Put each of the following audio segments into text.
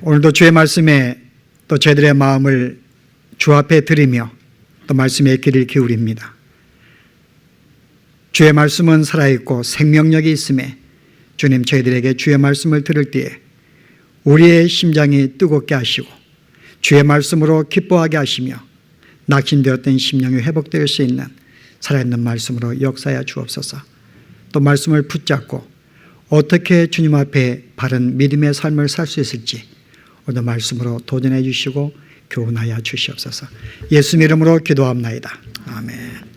오늘도 주의 말씀에 또 저희들의 마음을 주 앞에 드리며 또 말씀에 귀를 기울입니다. 주의 말씀은 살아있고 생명력이 있음에 주님, 저희들에게 주의 말씀을 들을 때에 우리의 심장이 뜨겁게 하시고 주의 말씀으로 기뻐하게 하시며 낙심되었던 심령이 회복될 수 있는 살아있는 말씀으로 역사하여 주옵소서. 또 말씀을 붙잡고 어떻게 주님 앞에 바른 믿음의 삶을 살 수 있을지 오늘 말씀으로 도전해 주시고 교훈하여 주시옵소서. 예수 이름으로 기도합나이다. 아멘.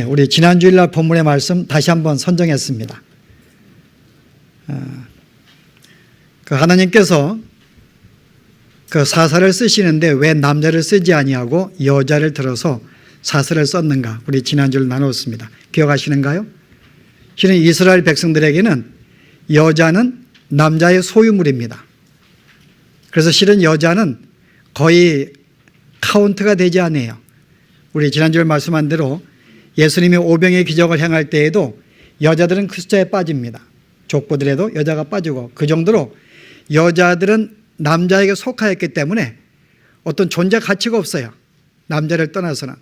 우리 지난 주일날 본문의 말씀 다시 한번 선정했습니다. 하나님께서 그 사사를 쓰시는데 왜 남자를 쓰지 아니하고 여자를 들어서 사사를 썼는가? 우리 지난주를 나눴습니다. 기억하시는가요? 실은 이스라엘 백성들에게는 여자는 남자의 소유물입니다. 그래서 실은 여자는 거의 카운트가 되지 않아요. 우리 지난주에 말씀한 대로 예수님이 오병의 기적을 행할 때에도 여자들은 그 숫자에 빠집니다. 족보들에도 여자가 빠지고 그 정도로 여자들은 남자에게 속하였기 때문에 어떤 존재 가치가 없어요. 남자를 떠나서는.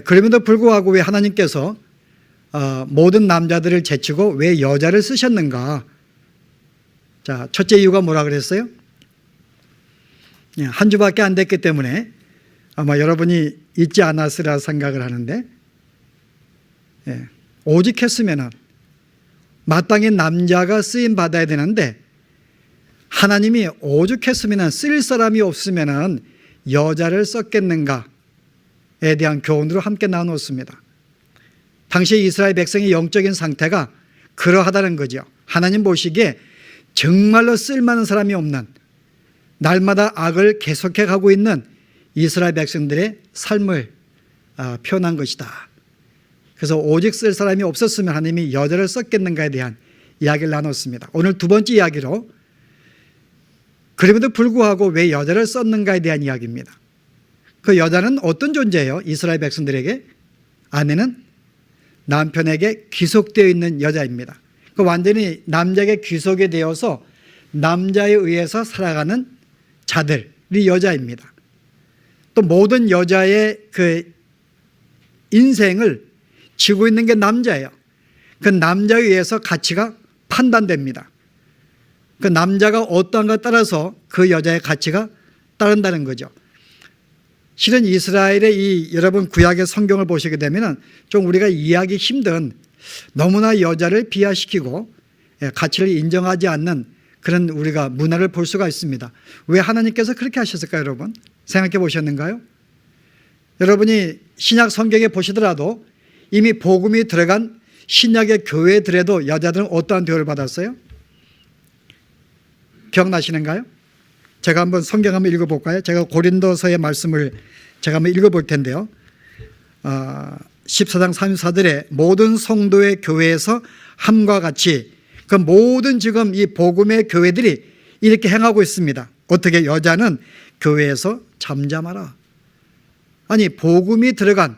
그럼에도 불구하고 왜 하나님께서 모든 남자들을 제치고 왜 여자를 쓰셨는가? 자, 첫째 이유가 뭐라 그랬어요? 한 주밖에 안 됐기 때문에 아마 여러분이 잊지 않았으리라 생각을 하는데, 오직 했으면은 마땅히 남자가 쓰임 받아야 되는데 하나님이 오죽했으면 쓸 사람이 없으면 여자를 썼겠는가에 대한 교훈으로 함께 나누었습니다. 당시 이스라엘 백성의 영적인 상태가 그러하다는 거죠. 하나님 보시기에 정말로 쓸만한 사람이 없는, 날마다 악을 계속해 가고 있는 이스라엘 백성들의 삶을 표현한 것이다. 그래서 오직 쓸 사람이 없었으면 하나님이 여자를 썼겠는가에 대한 이야기를 나눴습니다. 오늘 두 번째 이야기로 그럼에도 불구하고 왜 여자를 썼는가에 대한 이야기입니다. 그 여자는 어떤 존재예요? 이스라엘 백성들에게 아내는 남편에게 귀속되어 있는 여자입니다. 그 완전히 남자에게 귀속이 되어서 남자에 의해서 살아가는 자들이 여자입니다. 또 모든 여자의 그 인생을 지고 있는 게 남자예요. 그 남자에 의해서 가치가 판단됩니다. 그 남자가 어떠한가에 따라서 그 여자의 가치가 따른다는 거죠. 실은 이스라엘의 이 여러분 구약의 성경을 보시게 되면 좀 우리가 이해하기 힘든, 너무나 여자를 비하시키고 가치를 인정하지 않는 그런 우리가 문화를 볼 수가 있습니다. 왜 하나님께서 그렇게 하셨을까요, 여러분? 생각해 보셨는가요? 여러분이 신약 성경에 보시더라도 이미 복음이 들어간 신약의 교회들에도 여자들은 어떠한 대우를 받았어요? 기억나시는가요? 제가 한번 성경 한번 읽어볼까요? 제가 고린도서의 말씀을 제가 한번 읽어볼 텐데요. 14장 34절에 모든 성도의 교회에서 함과 같이, 그 모든 지금 이 복음의 교회들이 이렇게 행하고 있습니다. 어떻게? 여자는 교회에서 잠잠하라. 아니, 복음이 들어간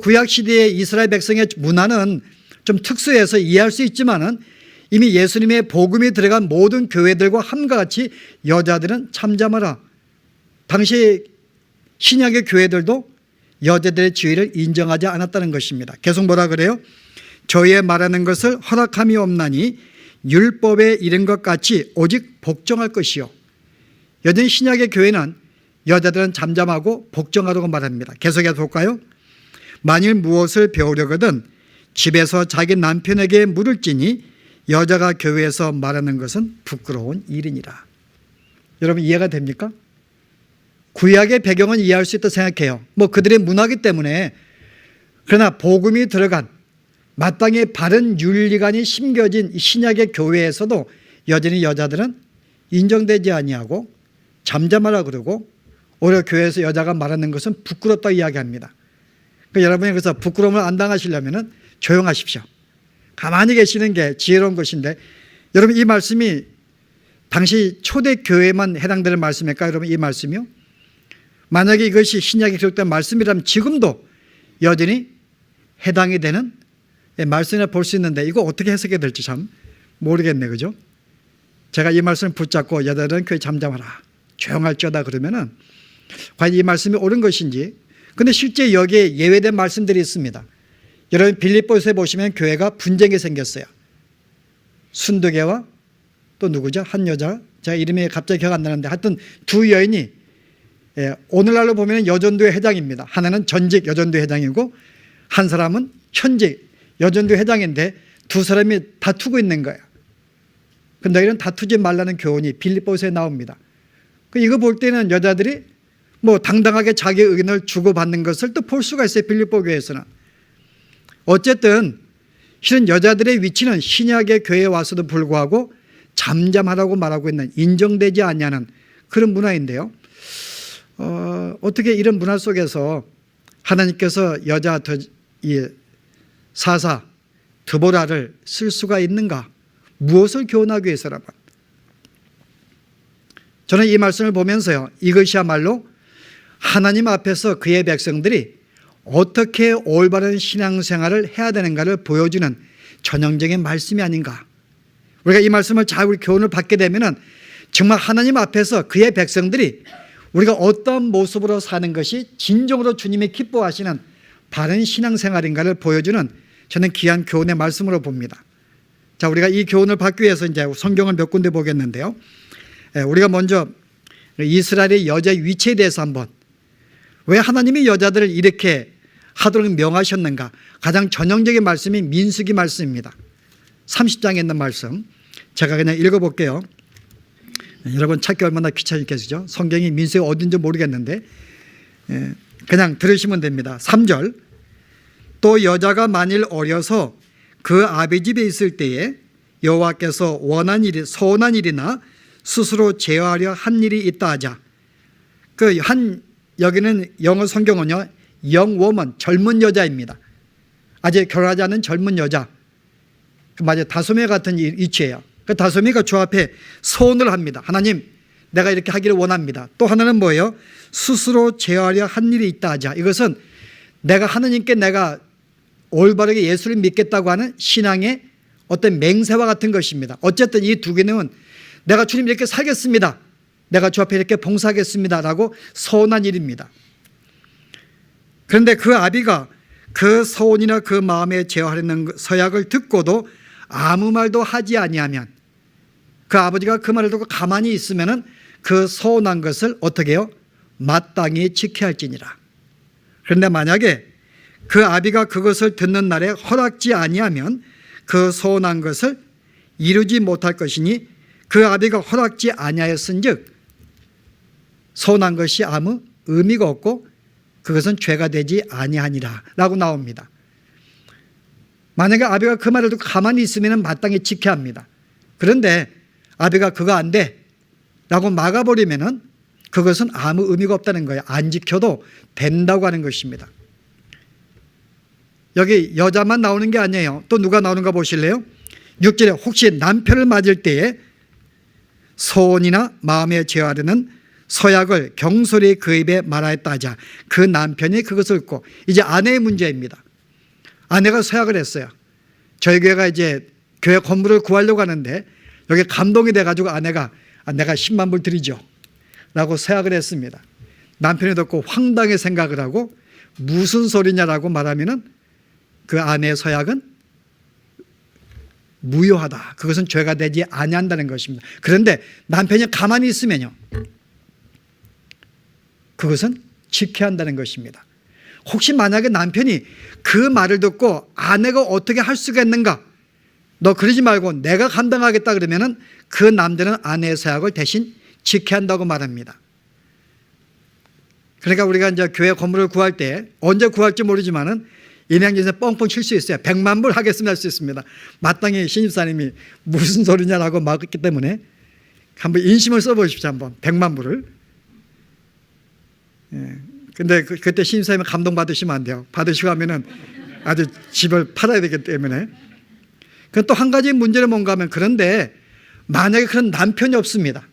구약 시대의 이스라엘 백성의 문화는 좀 특수해서 이해할 수 있지만은 이미 예수님의 복음이 들어간 모든 교회들과 함과 같이 여자들은 잠잠하라. 당시 신약의 교회들도 여자들의 지위를 인정하지 않았다는 것입니다. 계속 뭐라 그래요? 저희의 말하는 것을 허락함이 없나니 율법에 이른 것 같이 오직 복종할 것이요. 여전히 신약의 교회는 여자들은 잠잠하고 복종하라고 말합니다. 계속해서 볼까요? 만일 무엇을 배우려거든 집에서 자기 남편에게 물을지니 여자가 교회에서 말하는 것은 부끄러운 일이니라. 여러분 이해가 됩니까? 구약의 배경은 이해할 수 있다고 생각해요. 그들의 문화이기 때문에. 그러나 복음이 들어간 마땅히 바른 윤리관이 심겨진 신약의 교회에서도 여전히 여자들은 인정되지 아니하고 잠잠하라 그러고 오히려 교회에서 여자가 말하는 것은 부끄럽다고 이야기합니다. 그러니까 여러분이 그래서 부끄러움을 안 당하시려면 조용하십시오. 가만히 계시는 게 지혜로운 것인데, 여러분 이 말씀이 당시 초대교회만 해당되는 말씀일까요? 여러분 이 말씀이요? 만약에 이것이 신약에 기록된 말씀이라면 지금도 여전히 해당이 되는 말씀이라 볼 수 있는데 이거 어떻게 해석해야 될지 참 모르겠네, 그죠? 제가 이 말씀을 붙잡고 여자들은 교회 잠잠하라, 조용할지어다 그러면은 과연 이 말씀이 옳은 것인지. 근데 실제 여기에 예외된 말씀들이 있습니다. 여러분 빌립보서에 보시면 교회가 분쟁이 생겼어요. 순두개와 또 누구죠? 한 여자, 제가 이름이 갑자기 기억 안 나는데 하여튼 두 여인이, 오늘날로 보면 여전도회 회장입니다. 하나는 전직 여전도회 회장이고 한 사람은 현직 여전도회 회장인데 두 사람이 다투고 있는 거예요. 근데 이런 다투지 말라는 교훈이 빌립보서에 나옵니다. 이거 볼 때는 여자들이 뭐 당당하게 자기 의견을 주고받는 것을 또 볼 수가 있어요. 빌립보 교회에서는. 어쨌든 실은 여자들의 위치는 신약의 교회에 와서도 불구하고 잠잠하라고 말하고 있는, 인정되지 않냐는 그런 문화인데요. 어떻게 이런 문화 속에서 하나님께서 여자 사사 드보라를 쓸 수가 있는가? 무엇을 교훈하기 위해서라면? 저는 이 말씀을 보면서요, 이것이야말로 하나님 앞에서 그의 백성들이 어떻게 올바른 신앙생활을 해야 되는가를 보여주는 전형적인 말씀이 아닌가. 우리가 이 말씀을 잘 우리 교훈을 받게 되면은 정말 하나님 앞에서 그의 백성들이 우리가 어떤 모습으로 사는 것이 진정으로 주님이 기뻐하시는 바른 신앙생활인가를 보여주는 저는 귀한 교훈의 말씀으로 봅니다. 자, 우리가 이 교훈을 받기 위해서 이제 성경을 몇 군데 보겠는데요. 우리가 먼저 이스라엘의 여자의 위치에 대해서 한번, 왜 하나님이 여자들을 이렇게 하도록 명하셨는가? 가장 전형적인 말씀이 민수기 말씀입니다. 30장에 있는 말씀 제가 그냥 읽어볼게요. 여러분 찾기 얼마나 귀찮겠죠? 성경이 민수기 어딘지 모르겠는데 그냥 들으시면 됩니다. 3절, 또 여자가 만일 어려서 그 아비 집에 있을 때에 여호와께서 선한 일이나 스스로 제어하려 한 일이 있다 하자. 여기는 영어 성경은요, young woman, 젊은 여자입니다. 아직 결혼하지 않은 젊은 여자. 맞아요. 다소매 같은 위치예요. 그 다소매가 주 앞에 소원을 합니다. 하나님, 내가 이렇게 하기를 원합니다. 또 하나는 뭐예요? 스스로 제어하려 한 일이 있다 하자. 이것은 하나님께 내가 올바르게 예수를 믿겠다고 하는 신앙의 어떤 맹세와 같은 것입니다. 어쨌든 이 두 개는 내가 주님 이렇게 살겠습니다, 내가 주 앞에 이렇게 봉사하겠습니다 라고 서원한 일입니다. 그런데 그 아비가 그 서원이나 그 마음에 제어하려는 서약을 듣고도 아무 말도 하지 아니하면, 그 아버지가 그 말을 듣고 가만히 있으면 그 서원한 것을 어떻게 해요? 마땅히 지켜야 할지니라. 그런데 만약에 그 아비가 그것을 듣는 날에 허락지 아니하면 그 서원한 것을 이루지 못할 것이니 그 아비가 허락지 아니하였은즉 서원한 것이 아무 의미가 없고 그것은 죄가 되지 아니하니라 라고 나옵니다. 만약에 아비가 그 말을 듣고 가만히 있으면 마땅히 지켜야 합니다. 그런데 아비가 그거 안 돼 라고 막아버리면 그것은 아무 의미가 없다는 거예요. 안 지켜도 된다고 하는 것입니다. 여기 여자만 나오는 게 아니에요. 또 누가 나오는가 보실래요? 6절에 혹시 남편을 맞을 때에 소원이나 마음에 제어하려는 서약을 경솔히 그 입에 말하였다 하자. 그 남편이 그것을 듣고, 이제 아내의 문제입니다. 아내가 서약을 했어요. 저희 교회가 이제 교회 건물을 구하려고 하는데 여기 감동이 돼가지고 아내가 내가 10만 불 드리죠 라고 서약을 했습니다. 남편이 듣고 황당히 생각을 하고 무슨 소리냐라고 말하면은 그 아내의 서약은 무효하다, 그것은 죄가 되지 아니한다는 것입니다. 그런데 남편이 가만히 있으면요, 그것은 지켜야 한다는 것입니다. 혹시 만약에 남편이 그 말을 듣고 아내가 어떻게 할 수가 있는가, 너 그러지 말고 내가 감당하겠다 그러면은 그 남자는 아내의 서약을 대신 지켜야 한다고 말합니다. 그러니까 우리가 이제 교회 건물을 구할 때 언제 구할지 모르지만은 인양진에서 뻥뻥 칠 수 있어요. 100만 불 하겠습니다 할 수 있습니다. 마땅히 신입사님이 무슨 소리냐라고 막았기 때문에 한번 인심을 써보십시오. 한번 100만 불을. 근데 그때 신입사님은 감동받으시면 안 돼요. 받으시고 하면은 아주 집을 팔아야 되기 때문에. 또 한 가지 문제는 뭔가 하면, 그런데 만약에 그런 남편이 없습니다,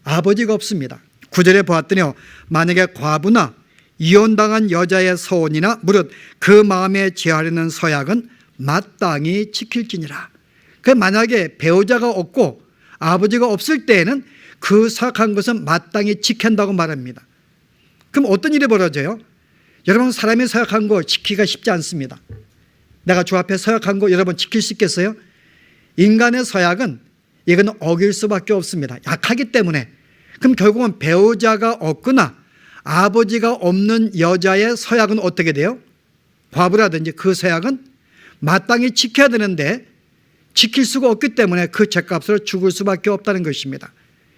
아버지가 없습니다. 9절에 보았더니요, 만약에 과부나 이혼당한 여자의 서원이나 무릇 그 마음에 제하려는 서약은 마땅히 지킬지니라. 만약에 배우자가 없고 아버지가 없을 때에는 그 서약한 것은 마땅히 지킨다고 말합니다. 그럼 어떤 일이 벌어져요? 여러분, 사람이 서약한 거 지키기가 쉽지 않습니다. 내가 주 앞에 서약한 거 여러분 지킬 수 있겠어요? 인간의 서약은 이건 어길 수밖에 없습니다. 약하기 때문에. 그럼 결국은 배우자가 없거나 아버지가 없는 여자의 서약은 어떻게 돼요? 과부라든지 그 서약은 마땅히 지켜야 되는데 지킬 수가 없기 때문에 그 죗값으로 죽을 수밖에 없다는 것입니다.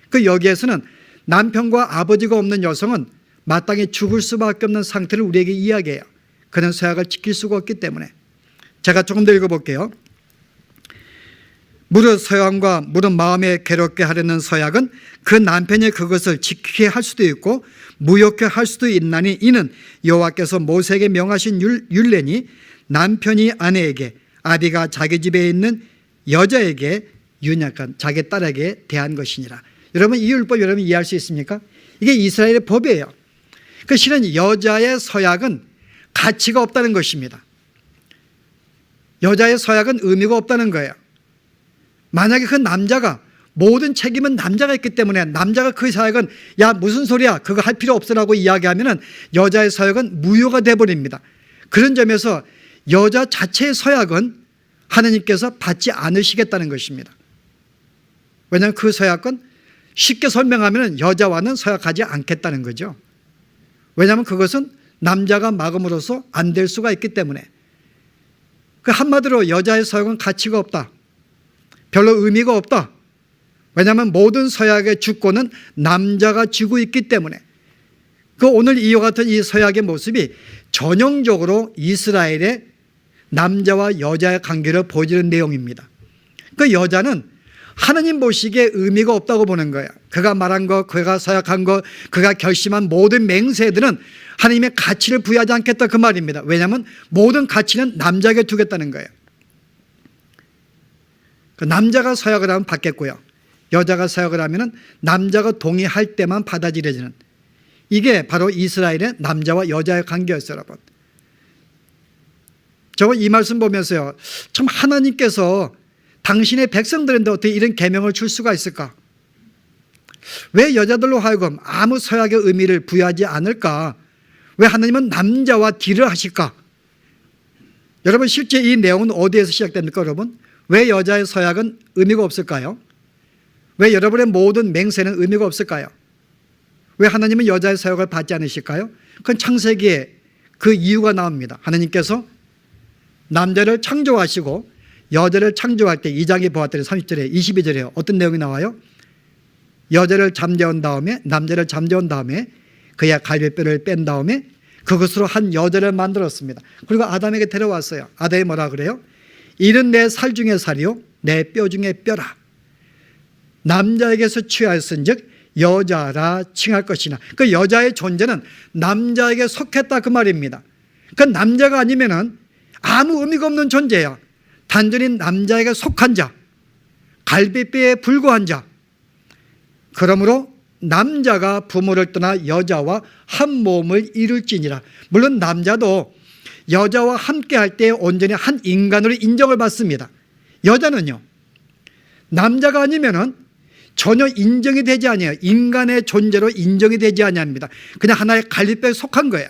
그 여기에서는 남편과 아버지가 없는 여성은 마땅히 죽을 수밖에 없는 상태를 우리에게 이야기해요. 그는 서약을 지킬 수가 없기 때문에. 제가 조금 더 읽어볼게요. 무릇 서양과 무릇 마음에 괴롭게 하려는 서약은 그 남편이 그것을 지키게 할 수도 있고 무효케 할 수도 있나니 이는 여호와께서 모세에게 명하신 율례니 남편이 아내에게 아비가 자기 집에 있는 여자에게 윤약한 자기 딸에게 대한 것이니라. 여러분, 이 율법 여러분 이해할 수 있습니까? 이게 이스라엘의 법이에요. 그 실은 여자의 서약은 가치가 없다는 것입니다. 여자의 서약은 의미가 없다는 거예요. 만약에 그 남자가 모든 책임은 남자가 있기 때문에 남자가 그 서약은 야 무슨 소리야 그거 할 필요 없으라고 이야기하면 여자의 서약은 무효가 되어버립니다. 그런 점에서 여자 자체의 서약은 하나님께서 받지 않으시겠다는 것입니다. 왜냐하면 그 서약은 쉽게 설명하면 여자와는 서약하지 않겠다는 거죠. 왜냐하면 그것은 남자가 막음으로써 안 될 수가 있기 때문에. 그 한마디로 여자의 서약은 가치가 없다. 별로 의미가 없다. 왜냐하면 모든 서약의 주권은 남자가 쥐고 있기 때문에. 그 오늘 이와 같은 이 서약의 모습이 전형적으로 이스라엘의 남자와 여자의 관계를 보여주는 내용입니다. 그 여자는 하나님 보시기에 의미가 없다고 보는 거예요. 그가 말한 것, 그가 서약한 것, 그가 결심한 모든 맹세들은 하나님의 가치를 부여하지 않겠다 그 말입니다. 왜냐하면 모든 가치는 남자에게 두겠다는 거예요. 남자가 서약을 하면 받겠고요. 여자가 서약을 하면 남자가 동의할 때만 받아들여지는, 이게 바로 이스라엘의 남자와 여자의 관계였어요. 여러분, 저 이 말씀 보면서요, 참 하나님께서 당신의 백성들인데 어떻게 이런 계명을 줄 수가 있을까? 왜 여자들로 하여금 아무 서약의 의미를 부여하지 않을까? 왜 하나님은 남자와 딜을 하실까? 여러분, 실제 이 내용은 어디에서 시작됩니까? 여러분, 왜 여자의 서약은 의미가 없을까요? 왜 여러분의 모든 맹세는 의미가 없을까요? 왜 하나님은 여자의 서약을 받지 않으실까요? 그건 창세기에 그 이유가 나옵니다. 하나님께서 남자를 창조하시고 여자를 창조할 때 2장에 보았더니 30절에 22절에 어떤 내용이 나와요? 여자를 잠재운 다음에 남자를 잠재운 다음에 그의 갈비뼈를 뺀 다음에 그것으로 한 여자를 만들었습니다. 그리고 아담에게 데려왔어요. 아담이 뭐라 그래요? 이는 내 살 중에 살이요 내 뼈 중에 뼈라. 남자에게서 취하였은즉 여자라 칭할 것이나. 그 여자의 존재는 남자에게 속했다 그 말입니다. 그 남자가 아니면은 아무 의미가 없는 존재야. 단순히 남자에게 속한 자, 갈비뼈에 불과한 자. 그러므로 남자가 부모를 떠나 여자와 한 몸을 이룰지니라. 물론 남자도 여자와 함께 할 때 온전히 한 인간으로 인정을 받습니다. 여자는요, 남자가 아니면은 전혀 인정이 되지 아니에요. 인간의 존재로 인정이 되지 아니합니다. 그냥 하나의 갈비뼈에 속한 거예요.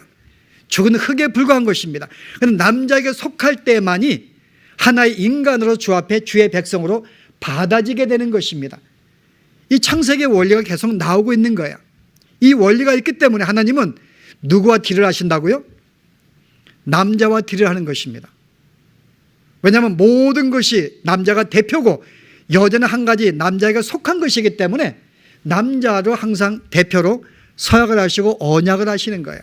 죽은 흙에 불과한 것입니다. 그런데 남자에게 속할 때만이 하나의 인간으로 주 앞에 주의 백성으로 받아지게 되는 것입니다. 이 창세기의 원리가 계속 나오고 있는 거예요. 이 원리가 있기 때문에 하나님은 누구와 딜을 하신다고요? 남자와 딜을 하는 것입니다. 왜냐하면 모든 것이 남자가 대표고 여자는 한 가지 남자에게 속한 것이기 때문에 남자로 항상 대표로 서약을 하시고 언약을 하시는 거예요.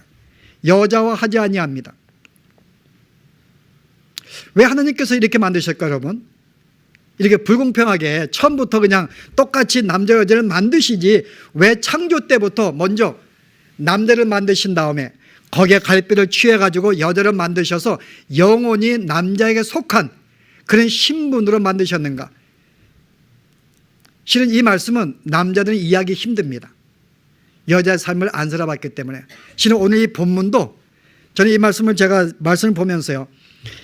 여자와 하지 아니합니다. 왜 하나님께서 이렇게 만드실까요, 여러분? 이렇게 불공평하게 처음부터 그냥 똑같이 남자 여자를 만드시지 왜 창조 때부터 먼저 남자를 만드신 다음에 거기에 갈비를 취해가지고 여자를 만드셔서 영원히 남자에게 속한 그런 신분으로 만드셨는가? 실은 이 말씀은 남자들은 이해하기 힘듭니다. 여자의 삶을 안 살아봤기 때문에. 실은 오늘 이 본문도 저는 이 말씀을 제가 말씀을 보면서요,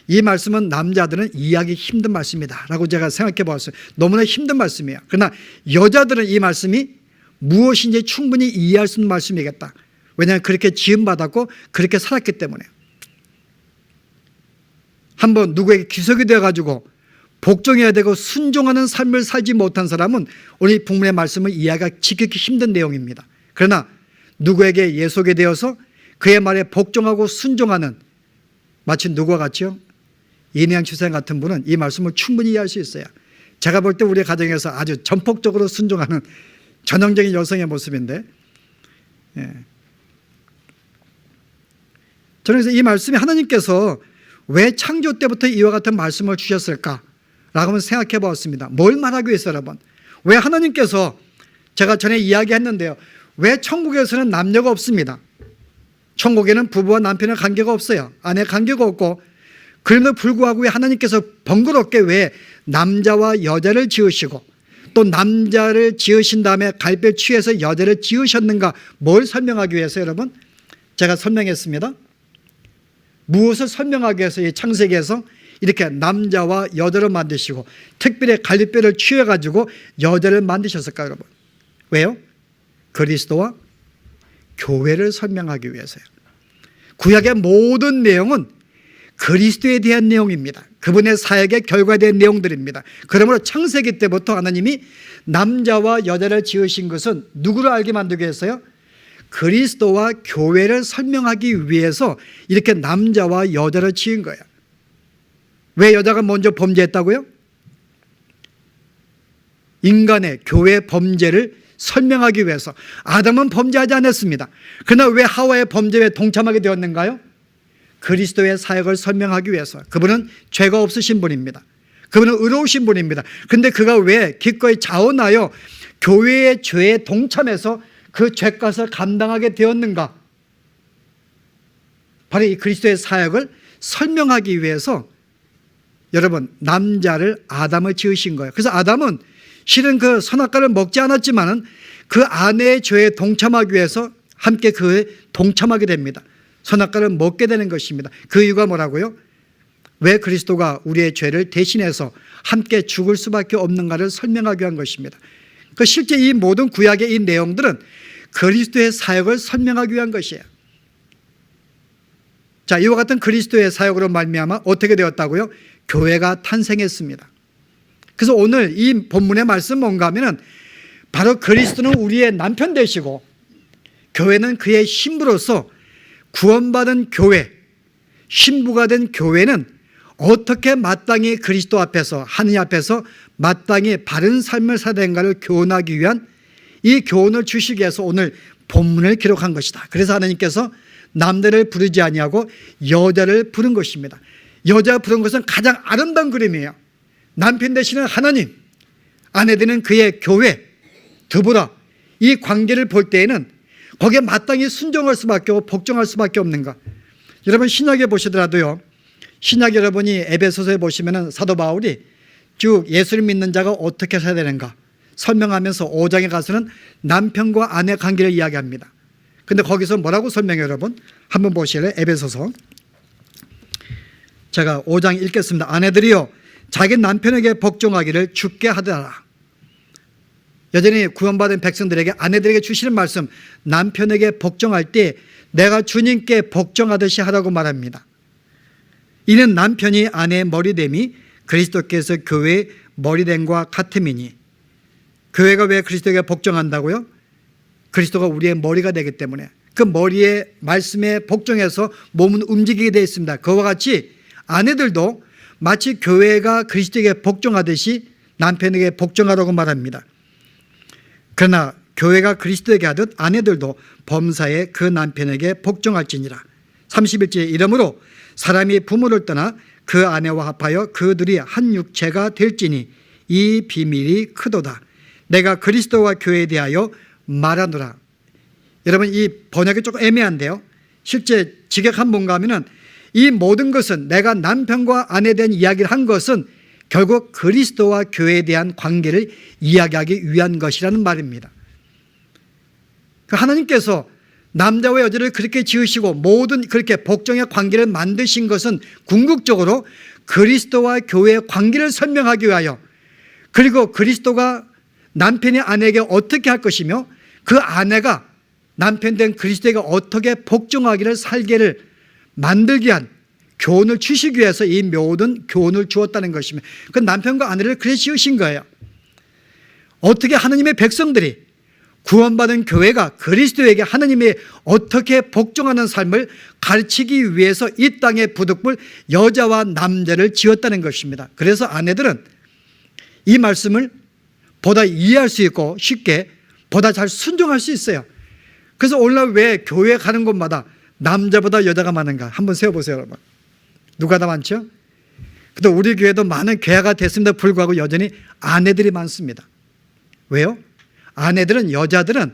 이 말씀은 남자들은 이해하기 힘든 말씀이다 라고 제가 생각해 보았어요. 너무나 힘든 말씀이에요. 그러나 여자들은 이 말씀이 무엇인지 충분히 이해할 수 있는 말씀이겠다. 왜냐하면 그렇게 지음받았고 그렇게 살았기 때문에. 한번 누구에게 귀속이 되어가지고 복종해야 되고 순종하는 삶을 살지 못한 사람은 오늘 이 본문의 말씀을 이해하기가 지극히 힘든 내용입니다. 그러나 누구에게 예속이 되어서 그의 말에 복종하고 순종하는, 마치 누구와 같죠? 이내양 주생 같은 분은 이 말씀을 충분히 이해할 수 있어요. 제가 볼 때 우리 가정에서 아주 전폭적으로 순종하는 전형적인 여성의 모습인데, 예. 저는 그래서 이 말씀이 하나님께서 왜 창조 때부터 이와 같은 말씀을 주셨을까? 라고 한번 생각해 보았습니다. 뭘 말하기 위해서 여러분? 왜 하나님께서, 제가 전에 이야기했는데요, 왜 천국에서는 남녀가 없습니다. 천국에는 부부와 남편의 관계가 없어요. 아내 관계가 없고, 그럼에도 불구하고 왜 하나님께서 번거롭게 왜 남자와 여자를 지으시고 또 남자를 지으신 다음에 갈비를 취해서 여자를 지으셨는가? 뭘 설명하기 위해서 여러분? 제가 설명했습니다. 무엇을 설명하기 위해서 이 창세기에서 이렇게 남자와 여자를 만드시고 특별히 갈비뼈를 취해가지고 여자를 만드셨을까요, 여러분? 왜요? 그리스도와 교회를 설명하기 위해서요. 구약의 모든 내용은 그리스도에 대한 내용입니다. 그분의 사역의 결과에 대한 내용들입니다. 그러므로 창세기 때부터 하나님이 남자와 여자를 지으신 것은 누구를 알게 만들기 위해서요? 그리스도와 교회를 설명하기 위해서 이렇게 남자와 여자를 지은 거예요. 왜 여자가 먼저 범죄했다고요? 인간의 교회 범죄를 설명하기 위해서. 아담은 범죄하지 않았습니다. 그러나 왜 하와의 범죄에 동참하게 되었는가요? 그리스도의 사역을 설명하기 위해서. 그분은 죄가 없으신 분입니다. 그분은 의로우신 분입니다. 그런데 그가 왜 기꺼이 자원하여 교회의 죄에 동참해서 그 죄값을 감당하게 되었는가? 바로 이 그리스도의 사역을 설명하기 위해서 여러분, 남자를 아담을 지으신 거예요. 그래서 아담은 실은 그 선악과를 먹지 않았지만은 그 아내의 죄에 동참하기 위해서 함께 그에 동참하게 됩니다. 선악과를 먹게 되는 것입니다. 그 이유가 뭐라고요? 왜 그리스도가 우리의 죄를 대신해서 함께 죽을 수밖에 없는가를 설명하기 위한 것입니다. 그 실제 이 모든 구약의 이 내용들은 그리스도의 사역을 설명하기 위한 것이에요. 자, 이와 같은 그리스도의 사역으로 말미암아 어떻게 되었다고요? 교회가 탄생했습니다. 그래서 오늘 이 본문의 말씀 뭔가 하면은 바로 그리스도는 우리의 남편 되시고 교회는 그의 신부로서 구원받은 교회, 신부가 된 교회는 어떻게 마땅히 그리스도 앞에서, 하느님 앞에서 마땅히 바른 삶을 살아야 되는가를 교훈하기 위한 이 교훈을 주시기 위해서 오늘 본문을 기록한 것이다. 그래서 하나님께서 남자를 부르지 아니하고 여자를 부른 것입니다. 여자 부른 것은 가장 아름다운 그림이에요. 남편 되시는 하나님, 아내 되는 그의 교회, 더불어 이 관계를 볼 때에는 거기에 마땅히 순종할 수밖에 없고 복종할 수밖에 없는가. 여러분 신약에 보시더라도요, 신약 여러분이 에베소서에 보시면은 사도 바울이 쭉 예수를 믿는 자가 어떻게 살아야 되는가 설명하면서 5장에 가서는 남편과 아내 관계를 이야기합니다. 근데 거기서 뭐라고 설명해요, 여러분? 한번 보실래요? 에베소서. 제가 5장 읽겠습니다. 아내들이여 자기 남편에게 복종하기를 주께 하더라. 여전히 구원받은 백성들에게, 아내들에게 주시는 말씀, 남편에게 복종할 때 내가 주님께 복종하듯이 하라고 말합니다. 이는 남편이 아내의 머리됨이 그리스도께서 교회의 머리됨과 같음이니. 교회가 왜 그리스도에게 복종한다고요? 그리스도가 우리의 머리가 되기 때문에 그 머리의 말씀에 복종해서 몸은 움직이게 되어 있습니다. 그와 같이 아내들도 마치 교회가 그리스도에게 복종하듯이 남편에게 복종하라고 말합니다. 그러나 교회가 그리스도에게 하듯 아내들도 범사에 그 남편에게 복종할지니라. 31절에 이러므로 사람이 부모를 떠나 그 아내와 합하여 그들이 한 육체가 될지니 이 비밀이 크도다. 내가 그리스도와 교회에 대하여 말하노라. 여러분 이 번역이 조금 애매한데요, 실제 직역한 뭔가 하면은 이 모든 것은, 내가 남편과 아내에 대한 이야기를 한 것은 결국 그리스도와 교회에 대한 관계를 이야기하기 위한 것이라는 말입니다. 하나님께서 남자와 여자를 그렇게 지으시고 모든 그렇게 복종의 관계를 만드신 것은 궁극적으로 그리스도와 교회의 관계를 설명하기 위하여, 그리고 그리스도가 남편이 아내에게 어떻게 할 것이며 그 아내가 남편 된 그리스도에게 어떻게 복종하기를 살게를 만들기 위한 교훈을 주시기 위해서 이 모든 교훈을 주었다는 것이며, 그 남편과 아내를 그래 지으신 거예요. 어떻게 하느님의 백성들이, 구원받은 교회가 그리스도에게 하느님이 어떻게 복종하는 삶을 가르치기 위해서 이 땅에 부득불 여자와 남자를 지었다는 것입니다. 그래서 아내들은 이 말씀을 보다 이해할 수 있고 쉽게 보다 잘 순종할 수 있어요. 그래서 오늘날 왜 교회 가는 곳마다 남자보다 여자가 많은가 한번 세워보세요, 여러분. 누가 더 많죠? 근데 우리 교회도 많은 교회가 됐음에도 불구하고 여전히 아내들이 많습니다. 왜요? 아내들은, 여자들은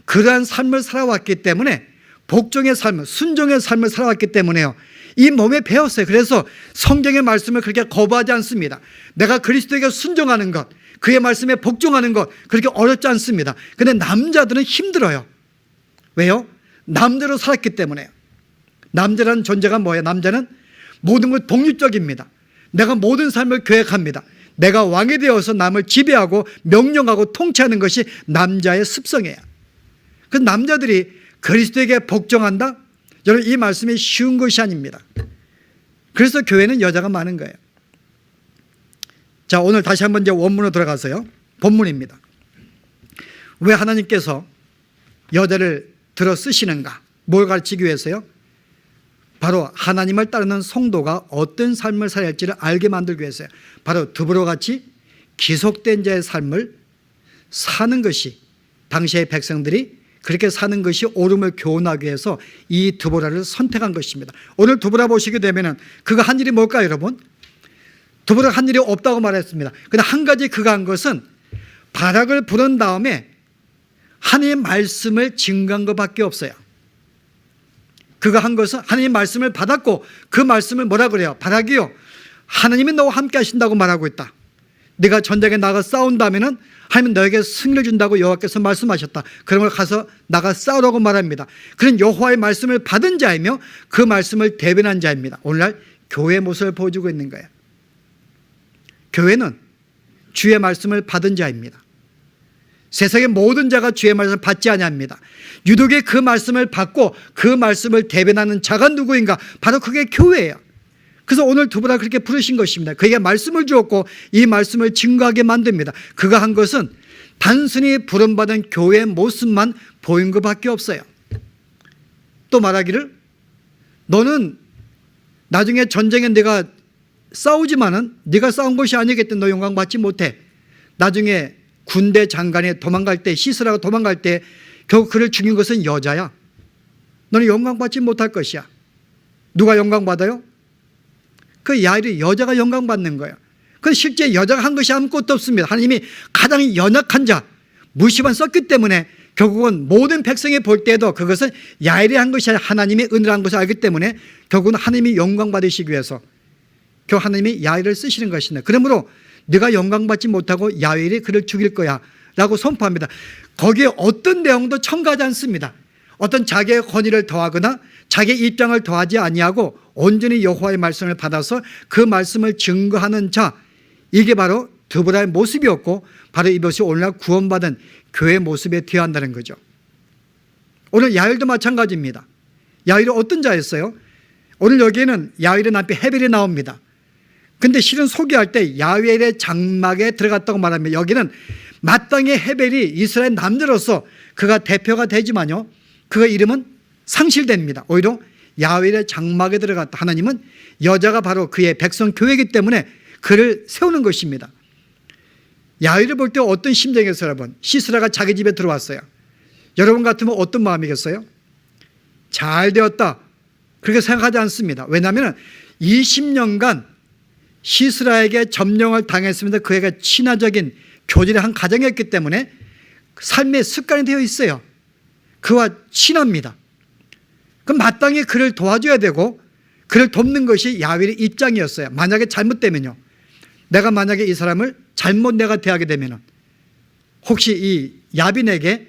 그러한 삶을 살아왔기 때문에, 복종의 삶, 순종의 삶을 살아왔기 때문에요, 이 몸에 배웠어요. 그래서 성경의 말씀을 그렇게 거부하지 않습니다. 내가 그리스도에게 순종하는 것, 그의 말씀에 복종하는 것 그렇게 어렵지 않습니다. 그런데 남자들은 힘들어요. 왜요? 남자로 살았기 때문에요. 남자라는 존재가 뭐예요? 남자는 모든 것 독립적입니다. 내가 모든 삶을 계획합니다. 내가 왕이 되어서 남을 지배하고 명령하고 통치하는 것이 남자의 습성이에요. 그 남자들이 그리스도에게 복종한다? 여러분, 이 말씀이 쉬운 것이 아닙니다. 그래서 교회는 여자가 많은 거예요. 자, 오늘 다시 한번 이제 원문으로 들어가서요. 본문입니다. 왜 하나님께서 여자를 들어 쓰시는가? 뭘 가르치기 위해서요? 바로 하나님을 따르는 성도가 어떤 삶을 살아야 할지를 알게 만들기 위해서요. 바로 드보라 같이 기속된 자의 삶을 사는 것이, 당시의 백성들이 그렇게 사는 것이 옳음을 교훈하기 위해서 이 드보라를 선택한 것입니다. 오늘 드보라 보시게 되면 그가 한 일이 뭘까요, 여러분? 드보라 한 일이 없다고 말했습니다. 그런데 한 가지 그가 한 것은 바락을 부른 다음에 하나님의 말씀을 증거한 것밖에 없어요. 그가 한 것은 하나님의 말씀을 받았고, 그 말씀을 뭐라 그래요? 바락이요, 하나님이 너와 함께 하신다고 말하고 있다. 네가 전쟁에 나가 싸운다면은 하나님은 너에게 승리를 준다고 여호와께서 말씀하셨다. 그런 걸 가서 나가 싸우라고 말합니다. 그런 여호와의 말씀을 받은 자이며 그 말씀을 대변한 자입니다. 오늘날 교회의 모습을 보여주고 있는 거예요. 교회는 주의 말씀을 받은 자입니다. 세상의 모든 자가 주의 말씀을 받지 아니합니다. 유독에 그 말씀을 받고 그 말씀을 대변하는 자가 누구인가? 바로 그게 교회예요. 그래서 오늘 드보라 그렇게 부르신 것입니다. 그에게 말씀을 주었고 이 말씀을 증거하게 만듭니다. 그가 한 것은 단순히 부름받은 교회의 모습만 보인 것밖에 없어요. 또 말하기를, 너는 나중에 전쟁에 내가 싸우지만은 네가 싸운 것이 아니겠다. 너 영광 받지 못해. 나중에 군대 장관이 도망갈 때, 시스라가 도망갈 때 결국 그를 죽인 것은 여자야. 너는 영광 받지 못할 것이야. 누가 영광 받아요? 그 야일이 여자가 영광 받는 거예요. 그 실제 여자가 한 것이 아무것도 없습니다. 하나님이 가장 연약한 자, 무시만 썼기 때문에 결국은 모든 백성이 볼 때에도 그것은 야일이 한 것이 아니라 하나님의 은혜를 한 것을 알기 때문에 결국은 하나님이 영광 받으시기 위해서 결국 하나님이 야일을 쓰시는 것입니다. 그러므로 네가 영광 받지 못하고 야일이 그를 죽일 거야 라고 선포합니다. 거기에 어떤 내용도 첨가하지 않습니다. 어떤 자기의 권위를 더하거나 자기의 입장을 더하지 아니하고 온전히 여호와의 말씀을 받아서 그 말씀을 증거하는 자, 이게 바로 드보라의 모습이었고 바로 이것이 오늘날 구원받은 교회의 모습에 대한다는 거죠. 오늘 야일도 마찬가지입니다. 야일은 어떤 자였어요? 오늘 여기에는 야일의 남편 헤벨이 나옵니다. 근데 실은 소개할 때 야일의 장막에 들어갔다고 말합니다. 여기는 마땅히 헤벨이 이스라엘 남자로서 그가 대표가 되지만요, 그가 이름은 상실됩니다. 오히려 야일의 장막에 들어갔다. 하나님은 여자가 바로 그의 백성 교회이기 때문에 그를 세우는 것입니다. 야일을 볼 때 어떤 심정이었어요, 여러분? 시스라가 자기 집에 들어왔어요. 여러분 같으면 어떤 마음이겠어요? 잘 되었다, 그렇게 생각하지 않습니다. 왜냐하면 20년간 시스라에게 점령을 당했습니다. 그에게 친화적인 교제를 한 가정이었기 때문에 삶의 습관이 되어 있어요. 그와 친합니다. 그럼 마땅히 그를 도와줘야 되고 그를 돕는 것이 야일의 입장이었어요. 만약에 잘못되면요, 내가 만약에 이 사람을 잘못 내가 대하게 되면 혹시 이 야빈에게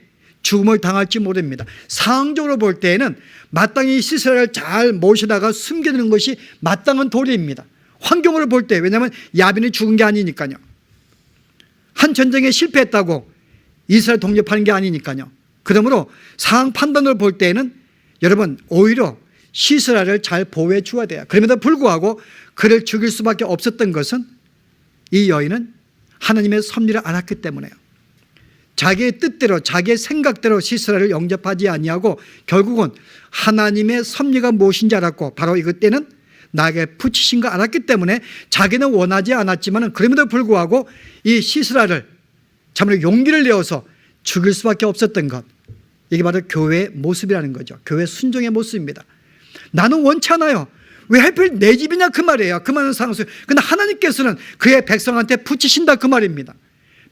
죽음을 당할지 모릅니다. 상황적으로 볼 때에는 마땅히 시스라를 잘 모시다가 숨겨두는 것이 마땅한 도리입니다. 환경으로 볼 때, 왜냐하면 야빈이 죽은 게 아니니까요. 한 전쟁에 실패했다고 이스라엘 독립하는 게 아니니까요. 그러므로 상황 판단으로 볼 때에는 여러분 오히려 시스라를 잘 보호해 주어야 돼요. 그럼에도 불구하고 그를 죽일 수밖에 없었던 것은 이 여인은 하나님의 섭리를 알았기 때문에요. 자기의 뜻대로 자기의 생각대로 시스라를 영접하지 아니하고 결국은 하나님의 섭리가 무엇인지 알았고 바로 이것 때는 나에게 붙이신 거 알았기 때문에 자기는 원하지 않았지만 그럼에도 불구하고 이 시스라를 참으로 용기를 내어서 죽일 수밖에 없었던 것, 이게 바로 교회의 모습이라는 거죠. 교회 순종의 모습입니다. 나는 원치 않아요. 왜 하필 내 집이냐 그 말이에요. 그 말은 상수. 그런데 하나님께서는 그의 백성한테 붙이신다 그 말입니다.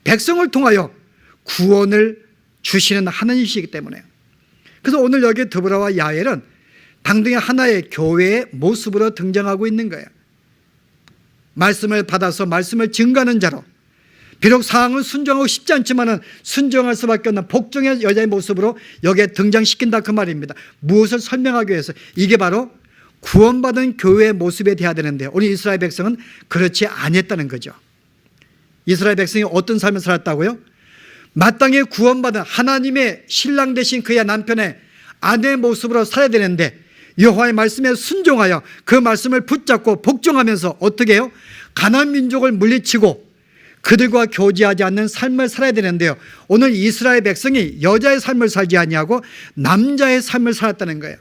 백성을 통하여 구원을 주시는 하나님이시기 때문에. 그래서 오늘 여기 드보라와 야엘은 당등의 하나의 교회의 모습으로 등장하고 있는 거예요. 말씀을 받아서 말씀을 증거하는 자로, 비록 상황을 순종하고 싶지 않지만 순종할 수밖에 없는 복종의 여자의 모습으로 여기에 등장시킨다 그 말입니다. 무엇을 설명하기 위해서? 이게 바로 구원받은 교회의 모습에 대해야 되는데 우리 이스라엘 백성은 그렇지 아니했다는 거죠. 이스라엘 백성이 어떤 삶을 살았다고요? 마땅히 구원받은 하나님의 신랑 되신 그의 남편의 아내의 모습으로 살아야 되는데 여호와의 말씀에 순종하여 그 말씀을 붙잡고 복종하면서 어떻게 해요? 가나안 민족을 물리치고 그들과 교제하지 않는 삶을 살아야 되는데요. 오늘 이스라엘 백성이 여자의 삶을 살지 아니하고 남자의 삶을 살았다는 거예요.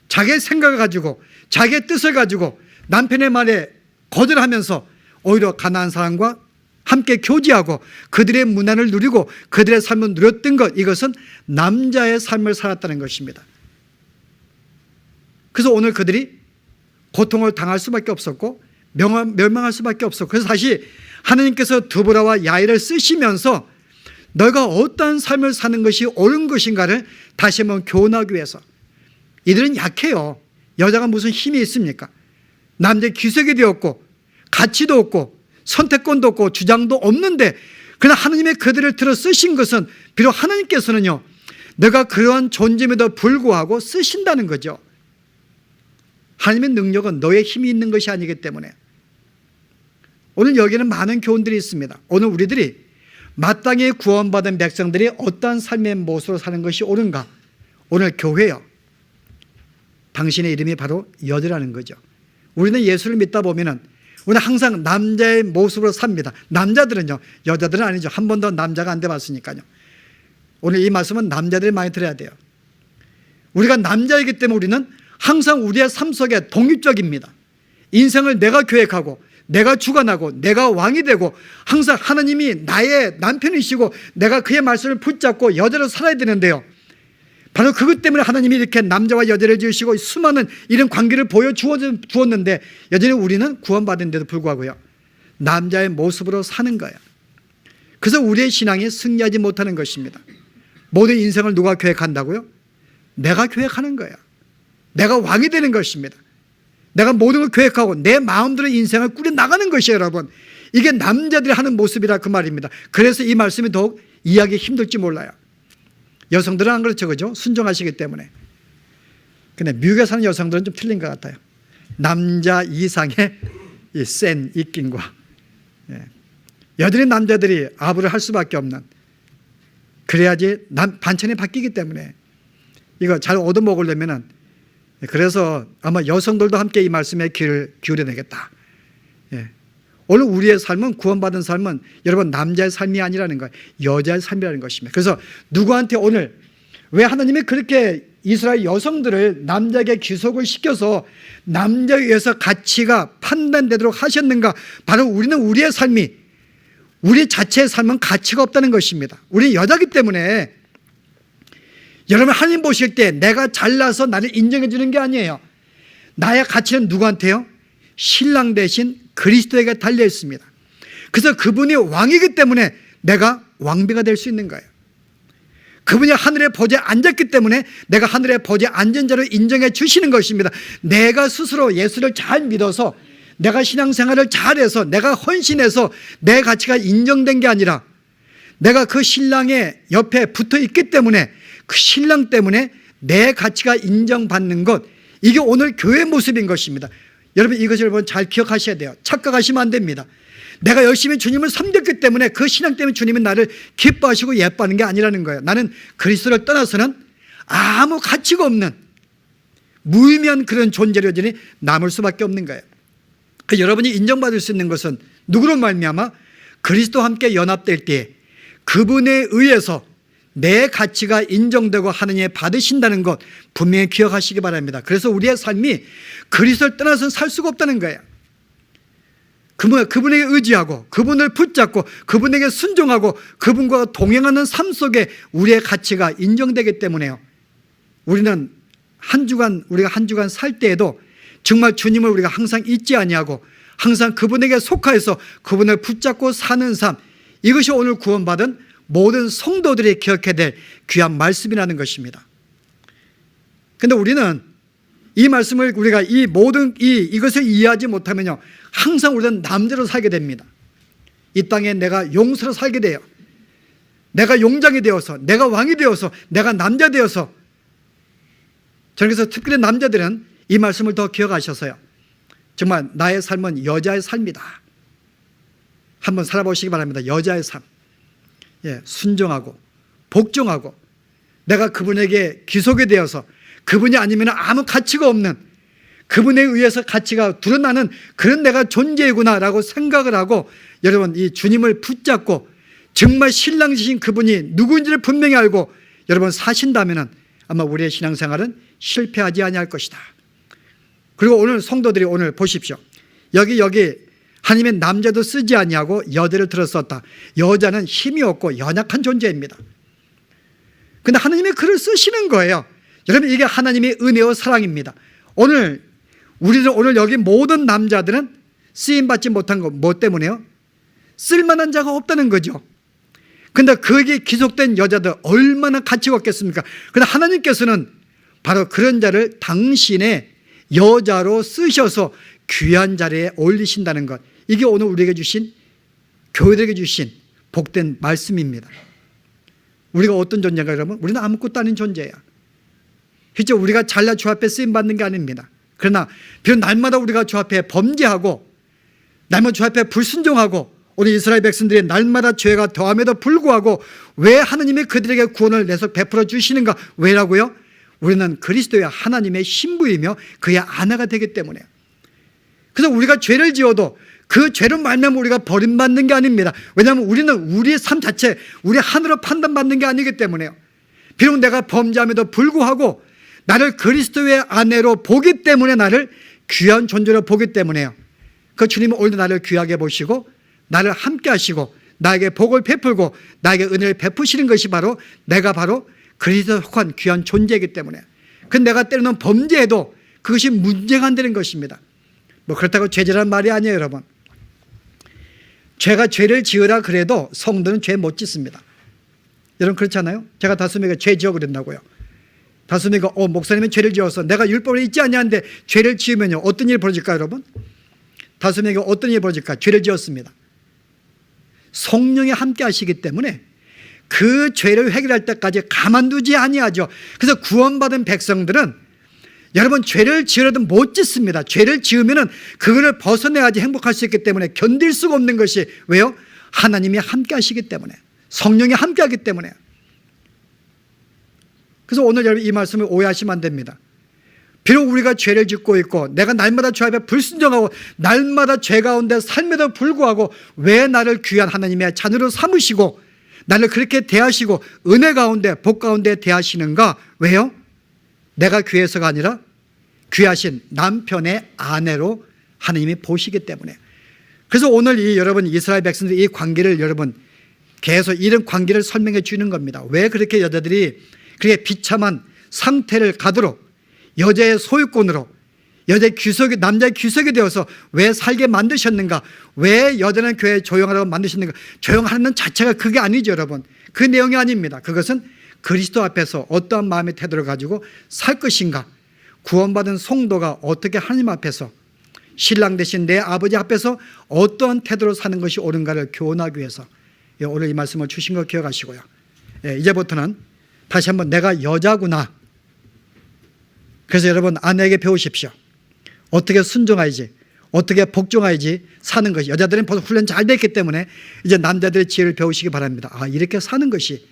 자기의 생각을 가지고 자기의 뜻을 가지고 남편의 말에 거절하면서 오히려 가나안 사람과 함께 교제하고 그들의 문화를 누리고 그들의 삶을 누렸던 것, 이것은 남자의 삶을 살았다는 것입니다. 그래서 오늘 그들이 고통을 당할 수밖에 없었고 멸망할 수밖에 없었고, 그래서 다시 하나님께서 드보라와 야엘을 쓰시면서 너가 어떠한 삶을 사는 것이 옳은 것인가를 다시 한번 교훈하기 위해서. 이들은 약해요. 여자가 무슨 힘이 있습니까? 남자의 귀색이 되었고 가치도 없고 선택권도 없고 주장도 없는데, 그러나 하나님의 그들을 들어 쓰신 것은 비록 하나님께서는요 내가 그러한 존재임에도 불구하고 쓰신다는 거죠. 하나님의 능력은 너의 힘이 있는 것이 아니기 때문에. 오늘 여기는 많은 교훈들이 있습니다. 오늘 우리들이 마땅히 구원받은 백성들이 어떠한 삶의 모습으로 사는 것이 옳은가? 오늘 교회요, 당신의 이름이 바로 여자라는 거죠. 우리는 예수를 믿다 보면은 우리는 항상 남자의 모습으로 삽니다. 남자들은요, 여자들은 아니죠. 한 번도 남자가 안 돼봤으니까요. 오늘 이 말씀은 남자들이 많이 들어야 돼요. 우리가 남자이기 때문에 우리는 항상 우리의 삶 속에 독립적입니다. 인생을 내가 계획하고 내가 주관하고 내가 왕이 되고 항상 하나님이 나의 남편이시고 내가 그의 말씀을 붙잡고 여자로 살아야 되는데요, 바로 그것 때문에 하나님이 이렇게 남자와 여자를 지으시고 수많은 이런 관계를 보여주었는데 여전히 우리는 구원받은 데도 불구하고요 남자의 모습으로 사는 거예요. 그래서 우리의 신앙이 승리하지 못하는 것입니다. 모든 인생을 누가 계획한다고요? 내가 계획하는 거예요. 내가 왕이 되는 것입니다. 내가 모든 걸 계획하고 내 마음대로 인생을 꾸려나가는 것이에요. 여러분, 이게 남자들이 하는 모습이라 그 말입니다. 그래서 이 말씀이 더욱 이해하기 힘들지 몰라요. 여성들은 안 그렇죠, 그죠? 순종하시기 때문에. 근데 미국에 사는 여성들은 좀 틀린 것 같아요. 남자 이상의 이 센 입김과, 여전히 남자들이 아부를 할 수밖에 없는, 그래야지 반찬이 바뀌기 때문에 이거 잘 얻어먹으려면은, 그래서 아마 여성들도 함께 이 말씀에 귀를 기울여내겠다. 오늘 우리의 삶은, 구원받은 삶은 여러분 남자의 삶이 아니라는 거예요. 여자의 삶이라는 것입니다. 그래서 누구한테 오늘 왜 하나님이 그렇게 이스라엘 여성들을 남자에게 귀속을 시켜서 남자에 의해서 가치가 판단되도록 하셨는가? 바로 우리는 우리의 삶이, 우리 자체의 삶은 가치가 없다는 것입니다. 우리 여자기 때문에 여러분 하나님 보실 때 내가 잘나서 나를 인정해 주는 게 아니에요. 나의 가치는 누구한테요? 신랑 대신 그리스도에게 달려 있습니다. 그래서 그분이 왕이기 때문에 내가 왕비가 될 수 있는 거예요. 그분이 하늘의 보좌에 앉았기 때문에 내가 하늘의 보좌에 앉은 자로 인정해 주시는 것입니다. 내가 스스로 예수를 잘 믿어서 내가 신앙생활을 잘해서 내가 헌신해서 내 가치가 인정된 게 아니라 내가 그 신랑의 옆에 붙어 있기 때문에 그 신랑 때문에 내 가치가 인정받는 것, 이게 오늘 교회의 모습인 것입니다. 여러분 이것을 여러분 잘 기억하셔야 돼요. 착각하시면 안 됩니다. 내가 열심히 주님을 섬겼기 때문에 그 신앙 때문에 주님은 나를 기뻐하시고 예뻐하는 게 아니라는 거예요. 나는 그리스도를 떠나서는 아무 가치가 없는 무의미한 그런 존재로 여전히 남을 수밖에 없는 거예요. 여러분이 인정받을 수 있는 것은 누구로 말미암아 그리스도와 함께 연합될 때에 그분에 의해서 내 가치가 인정되고 하느님이 받으신다는 것 분명히 기억하시기 바랍니다. 그래서 우리의 삶이 그리스도를 떠나서는 살 수가 없다는 거예요. 그분에게 의지하고 그분을 붙잡고 그분에게 순종하고 그분과 동행하는 삶 속에 우리의 가치가 인정되기 때문에요. 우리는 우리가 한 주간 살 때에도 정말 주님을 우리가 항상 잊지 아니하고 항상 그분에게 속하여서 그분을 붙잡고 사는 삶, 이것이 오늘 구원받은 모든 성도들이 기억해야 될 귀한 말씀이라는 것입니다. 그런데 우리는 이 말씀을 우리가 이것을 이해하지 못하면요, 항상 우리는 남자로 살게 됩니다. 이 땅에 내가 용서로 살게 돼요. 내가 용장이 되어서, 내가 왕이 되어서, 내가 남자 되어서. 저는 그래서 특별히 남자들은 이 말씀을 더 기억하셔서요, 정말 나의 삶은 여자의 삶이다. 한번 살아보시기 바랍니다. 여자의 삶. 순종하고 복종하고 내가 그분에게 귀속이 되어서 그분이 아니면 아무 가치가 없는, 그분에 의해서 가치가 드러나는 그런 내가 존재이구나라고 생각을 하고, 여러분 이 주님을 붙잡고 정말 신랑이신 그분이 누구인지를 분명히 알고 여러분 사신다면 아마 우리의 신앙생활은 실패하지 아니할 것이다. 그리고 오늘 성도들이 오늘 보십시오. 여기 하나님의 남자도 쓰지 아니하고 여자를 들었었다. 여자는 힘이 없고 연약한 존재입니다. 그런데 하나님이 그를 쓰시는 거예요. 여러분 이게 하나님의 은혜와 사랑입니다. 오늘 여기 모든 남자들은 쓰임받지 못한 거 뭐 때문에요? 쓸만한 자가 없다는 거죠. 그런데 거기에 기속된 여자들 얼마나 가치가 없겠습니까? 그런데 하나님께서는 바로 그런 자를 당신의 여자로 쓰셔서 귀한 자리에 올리신다는 것, 이게 오늘 우리에게 주신, 교회들에게 주신 복된 말씀입니다. 우리가 어떤 존재인가 그러면 우리는 아무것도 아닌 존재야. 그렇죠? 우리가 잘나 주 앞에 쓰임받는 게 아닙니다. 그러나 비록 날마다 우리가 주 앞에 범죄하고 날마다 주 앞에 불순종하고 오늘 이스라엘 백성들이 날마다 죄가 더함에도 불구하고 왜 하나님이 그들에게 구원을 내서 베풀어 주시는가? 왜라고요? 우리는 그리스도의 하나님의 신부이며 그의 아내가 되기 때문에. 그래서 우리가 죄를 지어도 그 죄로 말미암아 우리가 버림받는 게 아닙니다. 왜냐하면 우리는 우리의 삶 자체, 우리 하늘로 판단받는 게 아니기 때문에요. 비록 내가 범죄함에도 불구하고 나를 그리스도의 아내로 보기 때문에, 나를 귀한 존재로 보기 때문에요. 그 주님은 오늘도 나를 귀하게 보시고 나를 함께 하시고 나에게 복을 베풀고 나에게 은혜를 베푸시는 것이 바로 내가 바로 그리스도에 속한 귀한 존재이기 때문에. 근데 내가 때로는 범죄해도 그것이 문제가 안 되는 것입니다. 뭐 그렇다고 죄지라는 말이 아니에요, 여러분. 죄를 지으라 그래도 성도는 죄 못 짓습니다. 여러분 그렇잖아요? 제가 다솜에게 죄 지어 그랬다고요. 다솜이가 목사님이 죄를 지어서 내가 율법을 잊지 않냐는데 죄를 지으면요 어떤 일이 벌어질까요, 여러분? 다솜에게 어떤 일이 벌어질까? 죄를 지었습니다. 성령이 함께 하시기 때문에 그 죄를 해결할 때까지 가만두지 아니하죠. 그래서 구원받은 백성들은 여러분 죄를 지으려도 못 짓습니다. 죄를 지으면은 그거를 벗어내야지 행복할 수 있기 때문에 견딜 수가 없는 것이 왜요? 하나님이 함께 하시기 때문에, 성령이 함께 하기 때문에. 그래서 오늘 여러분 이 말씀을 오해하시면 안 됩니다. 비록 우리가 죄를 짓고 있고 내가 날마다 주 앞에 불순종하고 날마다 죄 가운데 삶에도 불구하고 왜 나를 귀한 하나님의 자녀로 삼으시고 나를 그렇게 대하시고 은혜 가운데 복 가운데 대하시는가? 왜요? 내가 귀해서가 아니라 귀하신 남편의 아내로 하나님이 보시기 때문에. 그래서 오늘 여러분 이스라엘 백성들이 이 관계를 여러분 계속 이런 관계를 설명해 주는 겁니다. 왜 그렇게 여자들이 그렇게 비참한 상태를 가도록 여자의 소유권으로 남자의 귀속이 되어서 왜 살게 만드셨는가? 왜 여자는 교회에 조용하라고 만드셨는가? 조용하는 자체가 그게 아니죠, 여러분. 그 내용이 아닙니다. 그것은 그리스도 앞에서 어떠한 마음의 태도를 가지고 살 것인가? 구원받은 성도가 어떻게 하나님 앞에서, 신랑 되신 내 아버지 앞에서 어떠한 태도로 사는 것이 옳은가를 교훈하기 위해서 오늘 이 말씀을 주신 거 기억하시고요. 이제부터는 다시 한번 내가 여자구나. 그래서 여러분 아내에게 배우십시오. 어떻게 순종해야지, 어떻게 복종해야지 사는 것이. 여자들은 벌써 훈련 잘 됐기 때문에 이제 남자들의 지혜를 배우시기 바랍니다. 이렇게 사는 것이.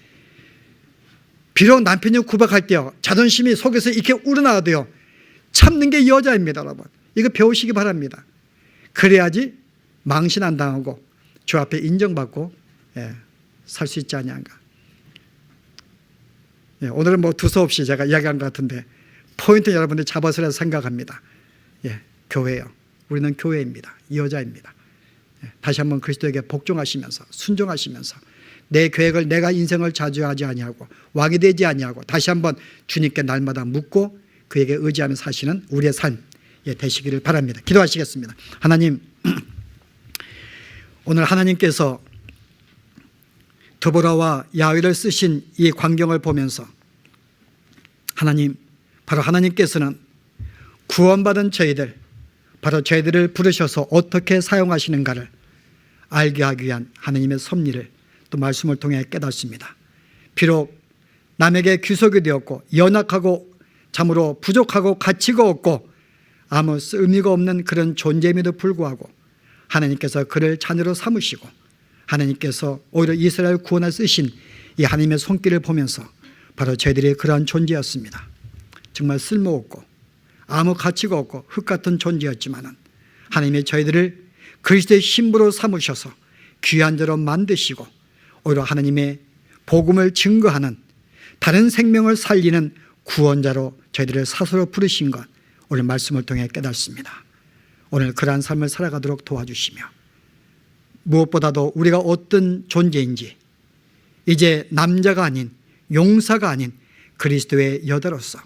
비록 남편이 구박할 때요, 자존심이 속에서 이렇게 우러나와도요, 참는 게 여자입니다, 여러분. 이거 배우시기 바랍니다. 그래야지 망신 안 당하고 주 앞에 인정받고 살 수 있지 않냐인가. 오늘은 뭐 두서없이 제가 이야기한 것 같은데 포인트 여러분들이 잡아서라 생각합니다. 교회요. 우리는 교회입니다. 여자입니다. 다시 한번 그리스도에게 복종하시면서 순종하시면서 내 계획을, 내가 인생을 자주하지 아니하고 왕이 되지 아니하고 다시 한번 주님께 날마다 묻고 그에게 의지하며 사시는 우리의 삶 되시기를 바랍니다. 기도하시겠습니다. 하나님, 오늘 하나님께서 드보라와 야훼를 쓰신 이 광경을 보면서 하나님, 바로 하나님께서는 구원받은 저희들, 바로 저희들을 부르셔서 어떻게 사용하시는가를 알게 하기 위한 하나님의 섭리를 또 말씀을 통해 깨닫습니다. 비록 남에게 귀속이 되었고 연약하고 참으로 부족하고 가치가 없고 아무 의미가 없는 그런 존재임에도 불구하고 하나님께서 그를 자녀로 삼으시고 하나님께서 오히려 이스라엘 구원에 쓰신 이 하나님의 손길을 보면서 바로 저희들이 그러한 존재였습니다. 정말 쓸모없고 아무 가치가 없고 흙 같은 존재였지만 하나님이 저희들을 그리스도의 신부로 삼으셔서 귀한 자로 만드시고 오히려 하나님의 복음을 증거하는 다른 생명을 살리는 구원자로 저희들을 사서로 부르신 것 오늘 말씀을 통해 깨닫습니다. 오늘 그러한 삶을 살아가도록 도와주시며 무엇보다도 우리가 어떤 존재인지 이제 남자가 아닌 용사가 아닌 그리스도의 여자로서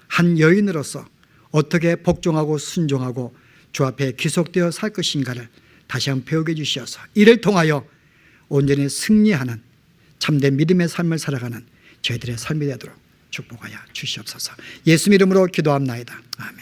한 여인으로서 어떻게 복종하고 순종하고 주 앞에 귀속되어 살 것인가를 다시 한번 배우게 해주셔서 이를 통하여 온전히 승리하는 참된 믿음의 삶을 살아가는 저희들의 삶이 되도록 축복하여 주시옵소서. 예수 이름으로 기도합나이다. 아멘.